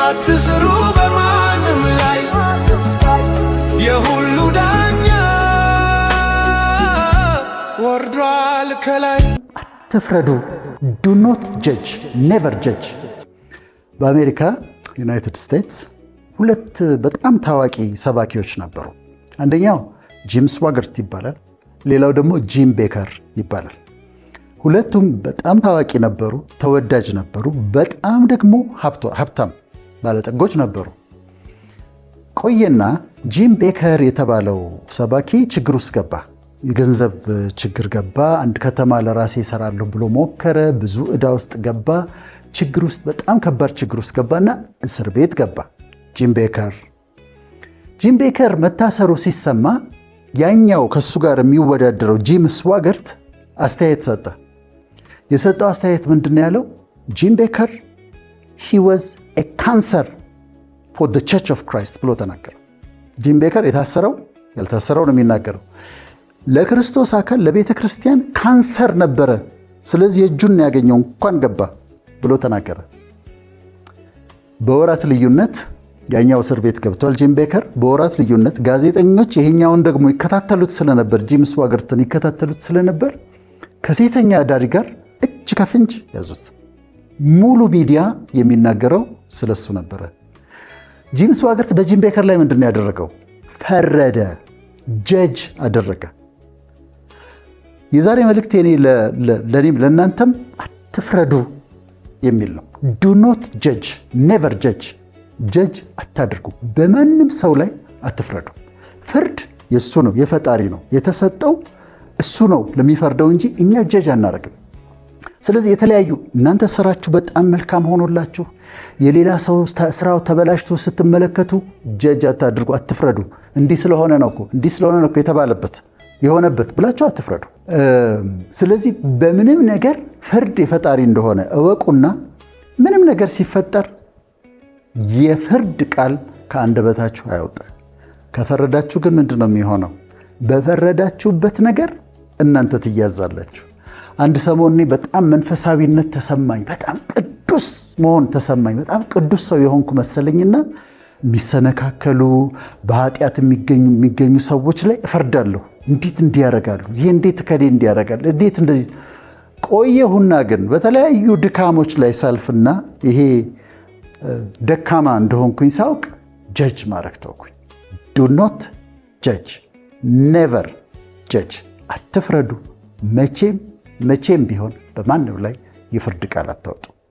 አትስሩ በማንም ላይ የሁሉ ዳኛ ወርዷል ከላይ። አትፍረዱ። ዱ ኖት ጀጅ ኔቨር ጀጅ። በአሜሪካ ዩናይትድ ስቴትስ ሁለት በጣም ታዋቂ ሰባኪዎች ነበሩ። አንደኛው ጂም ስዋገርት ይባላል፣ ሌላው ደግሞ ጂም ቤከር ይባላል። ሁለቱም በጣም ታዋቂ ነበሩ፣ ተወዳጅ ነበሩ፣ በጣም ደግሞ ሀብታም ባለጠጎች ነበሩ። ቆየና ጂም ቤከር የተባለው ሰባኪ ችግር ውስጥ ገባ። የገንዘብ ችግር ገባ። አንድ ከተማ ለራሴ እሰራለሁ ብሎ ሞከረ። ብዙ ዕዳ ውስጥ ገባ። ችግር ውስጥ በጣም ከባድ ችግር ውስጥ ገባና እስር ቤት ገባ። ጂም ቤከር መታሰሩ ሲሰማ ያኛው ከሱ ጋር የሚወዳደረው ጂም ስዋገርት አስተያየት ሰጠ። የሰጠው አስተያየት ምንድን ነው ያለው? ጂም ቤከር he was a cancer for the church of Christ ብሎ ተናገረ። ጂም ቤከር የታሰረው ያልታሰረው ነው የሚናገረው። ለክርስቶስ አካል ለቤተ ክርስቲያን ካንሰር ነበረ። ስለዚህ እጁን ያገኘው እንኳን ገባ ብሎ ተናገረ። በወራት ልዩነት ያኛው እስር ቤት ገብቷል ጂም ቤከር። በወራት ልዩነት ጋዜጠኞች ይሄኛውን ደግሞ ይከታተሉት ስለነበር፣ ጂም ስዋገርትን ይከታተሉት ስለነበር ከሴተኛ አዳሪ ጋር እጅ ከፍንጅ ያዙት። ሙሉ ሚዲያ የሚናገረው ስለሱ ነበረ። ጂም ስዋገርት በጂም ቤከር ላይ ምንድን ነው ያደረገው? ፈረደ፣ ጀጅ አደረገ። የዛሬ መልእክት ለእኔም ለእናንተም አትፍረዱ የሚል ነው። ዱ ኖት ጀጅ ኔቨር ጀጅ። ጀጅ አታድርጉ። በማንም ሰው ላይ አትፍረዱ። ፍርድ የእሱ ነው፣ የፈጣሪ ነው። የተሰጠው እሱ ነው ለሚፈርደው እንጂ እኛ ጀጅ አናረግም። ስለዚህ የተለያዩ እናንተ ስራችሁ በጣም መልካም ሆኖላችሁ የሌላ ሰው ስራው ተበላሽቶ ስትመለከቱ ጀጅ አታድርጉ፣ አትፍረዱ። እንዲህ ስለሆነ ነው እኮ የተባለበት የሆነበት ብላችሁ አትፍረዱ። ስለዚህ በምንም ነገር ፍርድ የፈጣሪ እንደሆነ እወቁና ምንም ነገር ሲፈጠር የፍርድ ቃል ከአንደበታችሁ አይወጣ። ከፈረዳችሁ ግን ምንድን ነው የሚሆነው? በፈረዳችሁበት ነገር እናንተ ትያዛላችሁ። አንድ ሰሞን በጣም መንፈሳዊነት ተሰማኝ፣ በጣም ቅዱስ መሆን ተሰማኝ፣ በጣም ቅዱስ ሰው የሆንኩ መሰለኝና የሚሰነካከሉ በኃጢአት የሚገኙ ሰዎች ላይ እፈርዳለሁ። እንዴት እንዲያረጋሉ? ይሄ እንዴት ከሌ እንዲያረጋል? እንዴት እንደዚህ ቆየሁና ግን በተለያዩ ድካሞች ላይ ሳልፍና ይሄ ደካማ እንደሆንኩኝ ሳውቅ ጀጅ ማድረግ ተውኩኝ። ዱ ኖት ጀጅ ኔቨር ጀጅ። አትፍረዱ። መቼም ቢሆን በማንም ላይ የፍርድ ቃል አታወጡ።